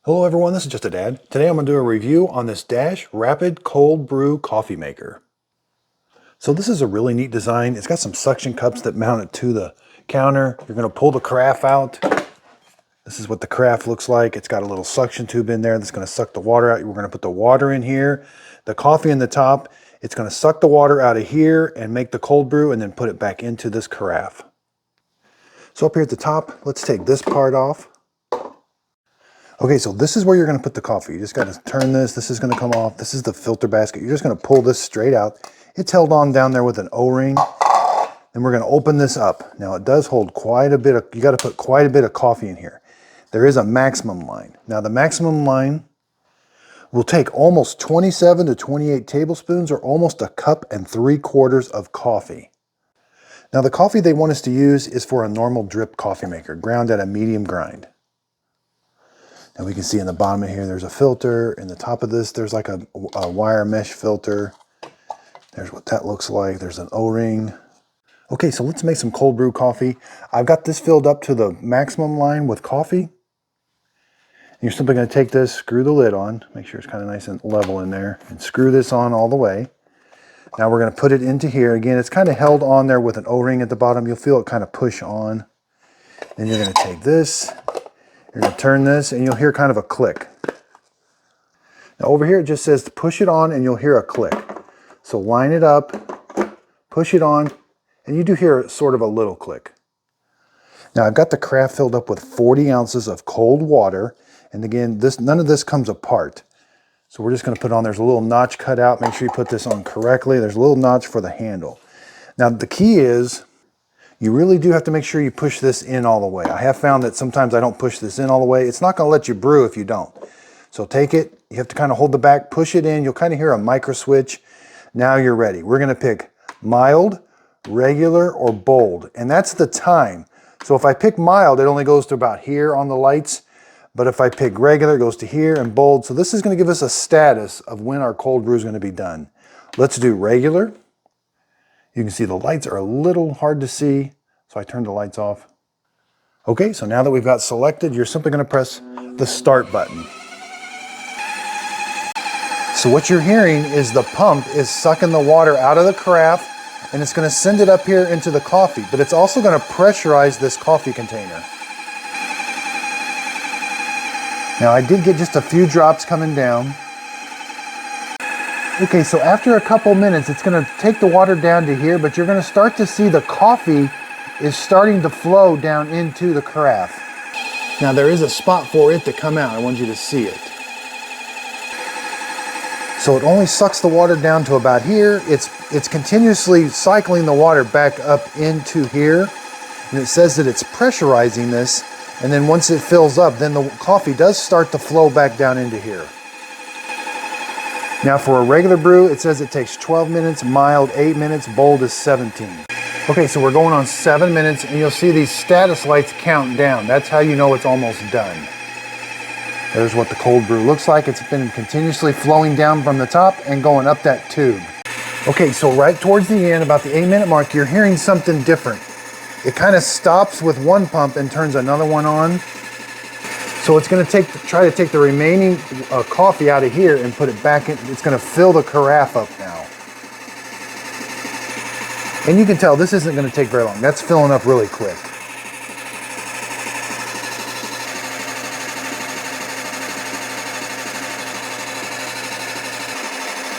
Hello everyone, this is Just a Dad. Today I'm going to do a review on this Dash Rapid Cold Brew Coffee Maker. So this is a really neat design. It's got some suction cups that mount it to the counter. You're going to pull the carafe out. This is what the carafe looks like. It's got a little suction tube in there that's going to suck the water out. We're going to put the water in here, the coffee in the top. It's going to suck the water out of here and make the cold brew and then put it back into this carafe. So up here at the top, let's take this part off. Okay, so this is where you're going to put the coffee. You just got to turn this. This is going to come off. This is the filter basket. You're just going to pull this straight out. It's held on down there with an O-ring. And we're going to open this up. Now it does hold quite a bit of, you got to put quite a bit of coffee in here. There is a maximum line. Now the maximum line will take almost 27 to 28 tablespoons or almost 1.75 cups of coffee. Now the coffee they want us to use is for a normal drip coffee maker, ground at a medium grind. And we can see in the bottom of here, there's a filter. In the top of this, there's like a wire mesh filter. There's what that looks like. There's an O-ring. Okay, so let's make some cold brew coffee. I've got this filled up to the maximum line with coffee. And you're simply going to take this, screw the lid on, make sure it's kind of nice and level in there, and screw this on all the way. Now we're going to put it into here. Again, it's kind of held on there with an O-ring at the bottom. You'll feel it kind of push on. Then you're going to take this. You're going to turn this and you'll hear kind of a click. Now over here it just says to push it on and you'll hear a click. So line it up, push it on, and you do hear sort of a little click. Now I've got the carafe filled up with 40 ounces of cold water. And again, none of this comes apart. So we're just going to put on, there's a little notch cut out. Make sure you put this on correctly. There's a little notch for the handle. Now the key is, you really do have to make sure you push this in all the way. I have found that sometimes I don't push this in all the way. It's not going to let you brew if you don't. So take it, you have to kind of hold the back, push it in. You'll kind of hear a micro switch. Now you're ready. We're going to pick mild, regular, or bold. And that's the time. So if I pick mild, it only goes to about here on the lights. But if I pick regular, it goes to here, and bold. So this is going to give us a status of when our cold brew is going to be done. Let's do regular. You can see the lights are a little hard to see, so I turned the lights off. Okay, so now that we've got selected, you're simply going to press the start button. So what you're hearing is the pump is sucking the water out of the carafe, and it's going to send it up here into the coffee, but it's also going to pressurize this coffee container. Now I did get just a few drops coming down. Okay, so after a couple minutes, it's going to take the water down to here, but you're going to start to see the coffee is starting to flow down into the carafe. Now there is a spot for it to come out. I want you to see it. So it only sucks the water down to about here. It's continuously cycling the water back up into here, and it says that it's pressurizing this, and then once it fills up, then the coffee does start to flow back down into here. Now for a regular brew, it says it takes 12 minutes, mild 8 minutes, bold is 17. Okay, so we're going on 7 minutes, and you'll see these status lights count down. That's how you know it's almost done. There's what the cold brew looks like. It's been continuously flowing down from the top and going up that tube. Okay, so right towards the end, about the 8-minute mark, you're hearing something different. It kind of stops with one pump and turns another one on. So it's going to try to take the remaining coffee out of here and put it back in. It's going to fill the carafe up now. And you can tell this isn't going to take very long. That's filling up really quick.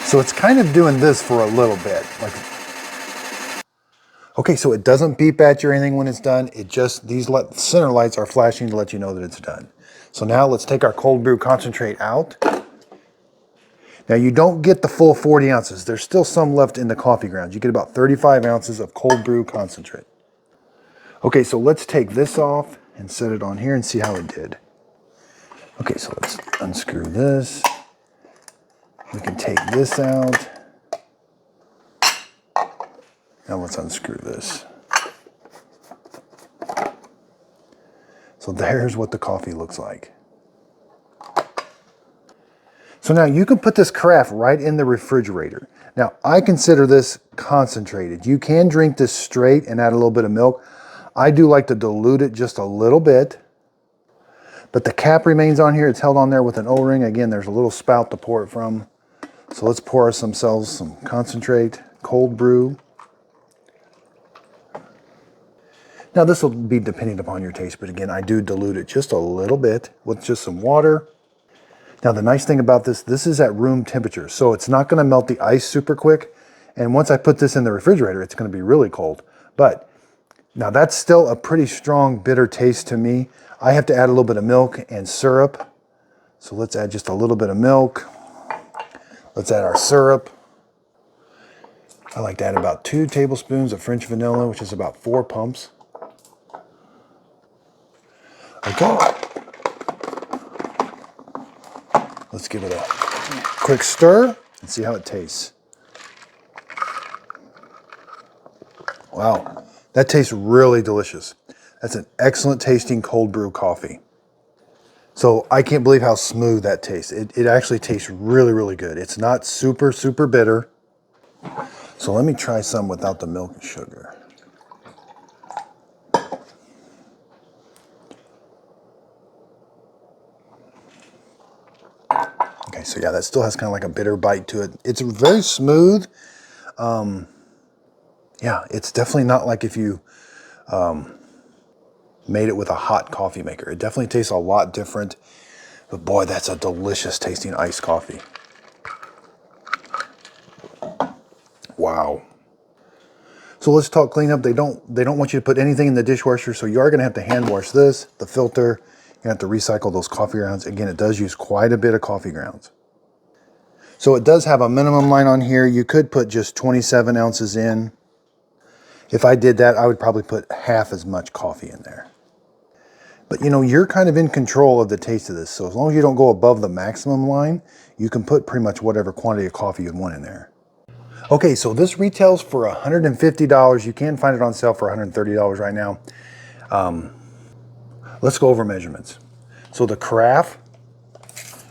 So it's kind of doing this for a little bit. Okay, so it doesn't beep at you or anything when it's done. It just, these center lights are flashing to let you know that it's done. So now let's take our cold brew concentrate out. Now you don't get the full 40 ounces. There's still some left in the coffee grounds. You get about 35 ounces of cold brew concentrate. Okay, so let's take this off and set it on here and see how it did. Okay, so let's unscrew this. We can take this out. Now let's unscrew this. So there's what the coffee looks like. So now you can put this carafe right in the refrigerator. Now I consider this concentrated. You can drink this straight and add a little bit of milk. I do like to dilute it just a little bit. But the cap remains on here. It's held on there with an O-ring. Again, there's a little spout to pour it from. So let's pour ourselves some concentrate, cold brew. Now this will be dependent upon your taste, but again, I do dilute it just a little bit with just some water. Now the nice thing about this is at room temperature, so it's not gonna melt the ice super quick. And once I put this in the refrigerator, it's gonna be really cold. But now that's still a pretty strong bitter taste to me. I have to add a little bit of milk and syrup. So let's add just a little bit of milk. Let's add our syrup. I like to add about 2 tablespoons of French vanilla, which is about 4 pumps. Okay. Let's give it a quick stir and see how it tastes. Wow, that tastes really delicious. That's an excellent tasting cold brew coffee. So I can't believe how smooth that tastes. It actually tastes really, really good. It's not super, super bitter. So let me try some without the milk and sugar. Okay, so yeah, that still has kind of like a bitter bite to it. It's very smooth. Yeah, it's definitely not like if you made it with a hot coffee maker. It definitely tastes a lot different. But boy, that's a delicious tasting iced coffee. Wow. So let's talk cleanup. They don't want you to put anything in the dishwasher, so you are gonna have to hand wash this, the filter. You have to recycle those coffee grounds. Again, it does use quite a bit of coffee grounds. So it does have a minimum line on here. You could put just 27 ounces in. If I did that, I would probably put half as much coffee in there. But you know, you're kind of in control of the taste of this. So as long as you don't go above the maximum line, you can put pretty much whatever quantity of coffee you'd want in there. Okay, so this retails for $150. You can find it on sale for $130 right now. Let's go over measurements. So the carafe,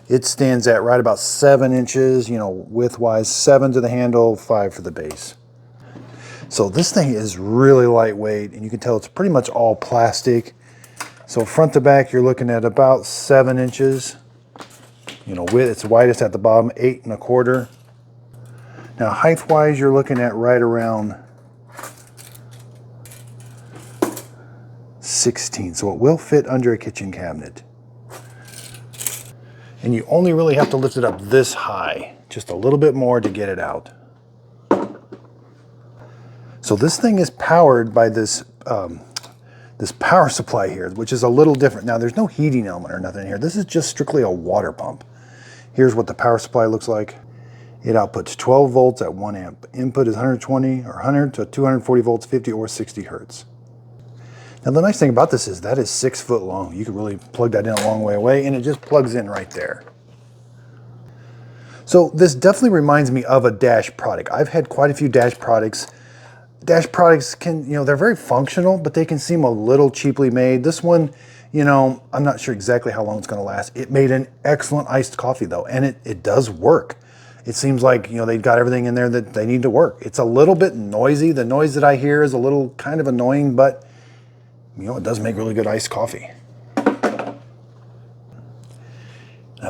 it stands at right about 7 inches, you know, width-wise, 7 to the handle, 5 for the base. So this thing is really lightweight, and you can tell it's pretty much all plastic. So front to back, you're looking at about 7 inches. You know, width, it's widest at the bottom, 8 1/4. Now height-wise, you're looking at right around 16, so it will fit under a kitchen cabinet. And you only really have to lift it up this high, just a little bit more to get it out. So this thing is powered by this power supply here, which is a little different. Now there's no heating element or nothing here. This is just strictly a water pump. Here's what the power supply looks like. It outputs 12 volts at 1 amp. Input is 120 or 100 to 240 volts, 50 or 60 hertz. Now the nice thing about this is that is 6 foot long. You can really plug that in a long way away, and it just plugs in right there. So this definitely reminds me of a Dash product. I've had quite a few Dash products. Dash products can, you know, they're very functional, but they can seem a little cheaply made. This one, you know, I'm not sure exactly how long it's gonna last. It made an excellent iced coffee though, and it does work. It seems like, you know, they've got everything in there that they need to work. It's a little bit noisy. The noise that I hear is a little kind of annoying, but you know, it does make really good iced coffee. I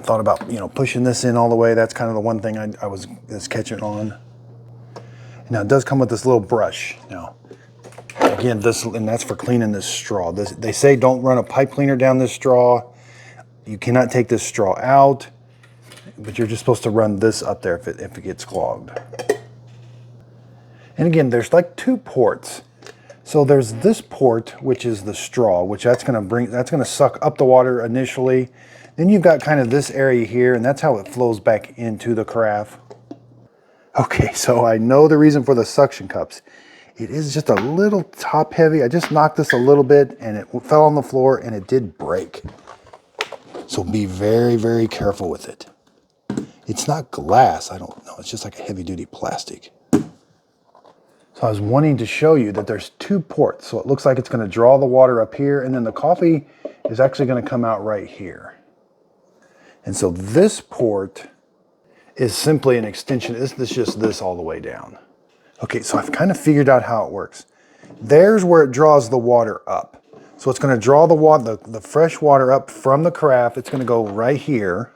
thought about, you know, pushing this in all the way. That's kind of the one thing I was catching on. Now it does come with this little brush. Now, again, that's for cleaning this straw. They say don't run a pipe cleaner down this straw. You cannot take this straw out, but you're just supposed to run this up there if it gets clogged. And again, there's like 2 ports. So there's this port, which is the straw, which that's gonna suck up the water initially. Then you've got kind of this area here, and that's how it flows back into the carafe. Okay, so I know the reason for the suction cups. It is just a little top heavy. I just knocked this a little bit and it fell on the floor and it did break. So be very, very careful with it. It's not glass, I don't know. It's just like a heavy duty plastic. So I was wanting to show you that there's 2 ports. So it looks like it's gonna draw the water up here, and then the coffee is actually gonna come out right here. And so this port is simply an extension. This is just this all the way down. Okay, so I've kind of figured out how it works. There's where it draws the water up. So it's going to draw the water, the fresh water up from the carafe. It's going to go right here.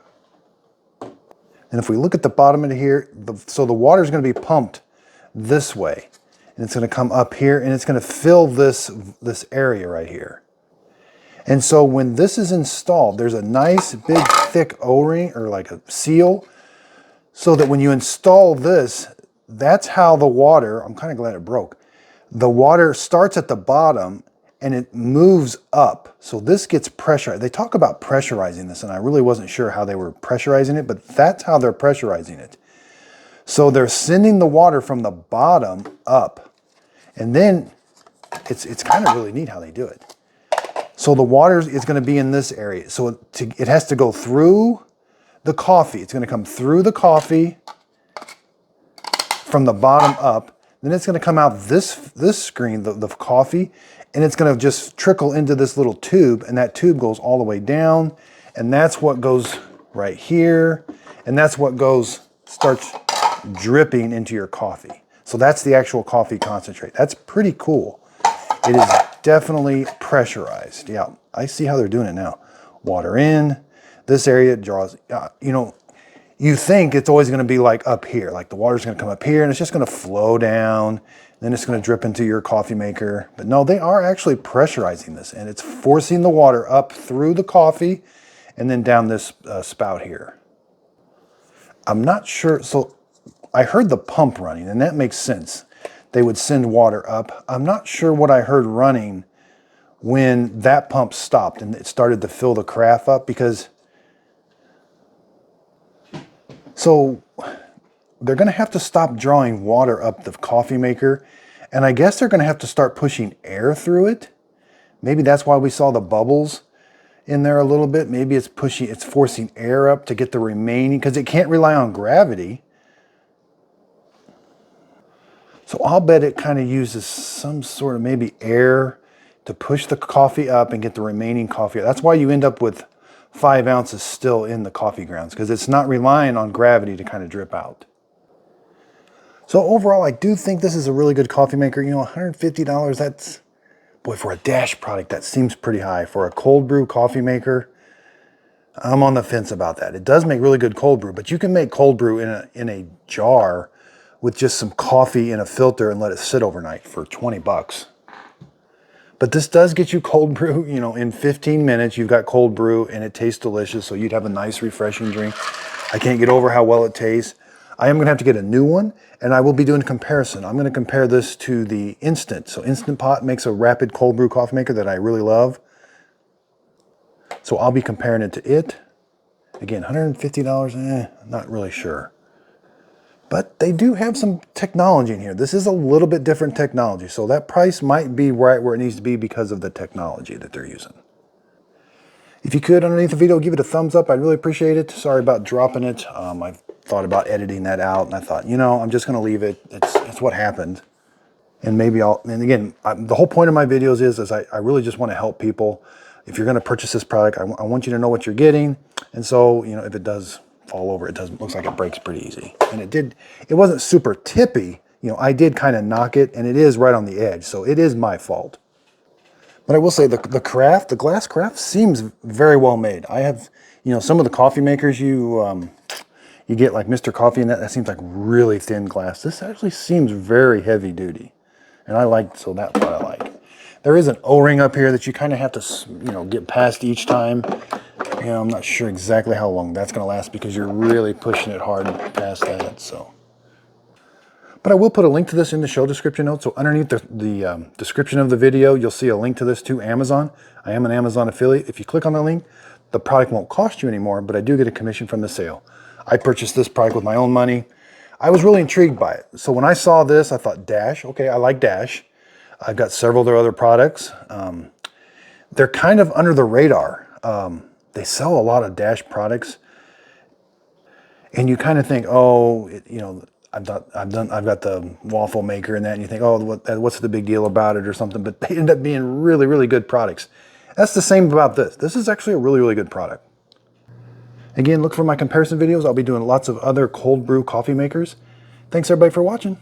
And if we look at the bottom of here, so the water is going to be pumped this way. And it's going to come up here and it's going to fill this area right here. And so when this is installed, there's a nice big thick O-ring or like a seal, so that when you install this, that's how the water, I'm kind of glad it broke. The water starts at the bottom and it moves up. So this gets pressurized. They talk about pressurizing this, and I really wasn't sure how they were pressurizing it, but that's how they're pressurizing it. So they're sending the water from the bottom up. And then it's kind of really neat how they do it. So the water is going to be in this area. So it has to go through the coffee. It's going to come through the coffee from the bottom up. Then it's going to come out this screen, the coffee, and it's going to just trickle into this little tube, and that tube goes all the way down, and that's what goes right here, and that's what starts dripping into your coffee. So that's the actual coffee concentrate. That's pretty cool. It is definitely pressurized. Yeah, I see how they're doing it now. Water in, this area draws, you know, you think it's always going to be like up here, like the water's going to come up here and it's just going to flow down, then it's going to drip into your coffee maker. But no, they are actually pressurizing this, and it's forcing the water up through the coffee and then down this spout here. I'm not sure, so I heard the pump running, and that makes sense. They would send water up. I'm not sure what I heard running when that pump stopped and it started to fill the carafe up, because so they're going to have to stop drawing water up the coffee maker, and I guess they're going to have to start pushing air through it. Maybe that's why we saw the bubbles in there a little bit. Maybe it's forcing air up to get the remaining, because it can't rely on gravity. So I'll bet it kind of uses some sort of maybe air to push the coffee up and get the remaining coffee. That's why you end up with 5 ounces still in the coffee grounds, because it's not relying on gravity to kind of drip out. So overall, I do think this is a really good coffee maker. You know, $150, that's, boy, for a Dash product, that seems pretty high. For a cold brew coffee maker, I'm on the fence about that. It does make really good cold brew, but you can make cold brew in a jar with just some coffee in a filter and let it sit overnight for 20 bucks. But this does get you cold brew, you know, in 15 minutes, you've got cold brew and it tastes delicious. So you'd have a nice, refreshing drink. I can't get over how well it tastes. I am going to have to get a new one, and I will be doing a comparison. I'm going to compare this to the Instant. So Instant Pot makes a rapid cold brew coffee maker that I really love. So I'll be comparing it to it. Again, $150, not really sure. But they do have some technology in here. This is a little bit different technology, so that price might be right where it needs to be because of the technology that they're using. If you could, underneath the video, give it a thumbs up. I'd really appreciate it. Sorry about dropping it. I thought about editing that out, and I thought, you know, I'm just going to leave it. It's what happened. And maybe and again, the whole point of my videos is I really just want to help people. If you're going to purchase this product, I want you to know what you're getting. And so, you know, if it does fall over, looks like it breaks pretty easy. And it wasn't super tippy. You know, I did kind of knock it, and it is right on the edge. So it is my fault. But I will say the glass carafe seems very well made. I have, you know, some of the coffee makers you get like Mr. Coffee, and that seems like really thin glass. This actually seems very heavy duty. And so that part I like. There is an O-ring up here that you kind of have to, you know, get past each time. You know, I'm not sure exactly how long that's going to last because you're really pushing it hard past that, so. But I will put a link to this in the show description notes. So underneath the description of the video, you'll see a link to this to Amazon. I am an Amazon affiliate. If you click on the link, the product won't cost you anymore, but I do get a commission from the sale. I purchased this product with my own money. I was really intrigued by it. So when I saw this, I thought, Dash, okay, I like Dash. I've got several of their other products. They're kind of under the radar. They sell a lot of Dash products. And you kind of think, oh, you know, I've got the waffle maker and that, and you think, oh, what's the big deal about it or something, but they end up being really, really good products. That's the same about this. This is actually a really, really good product. Again, look for my comparison videos. I'll be doing lots of other cold brew coffee makers. Thanks everybody for watching.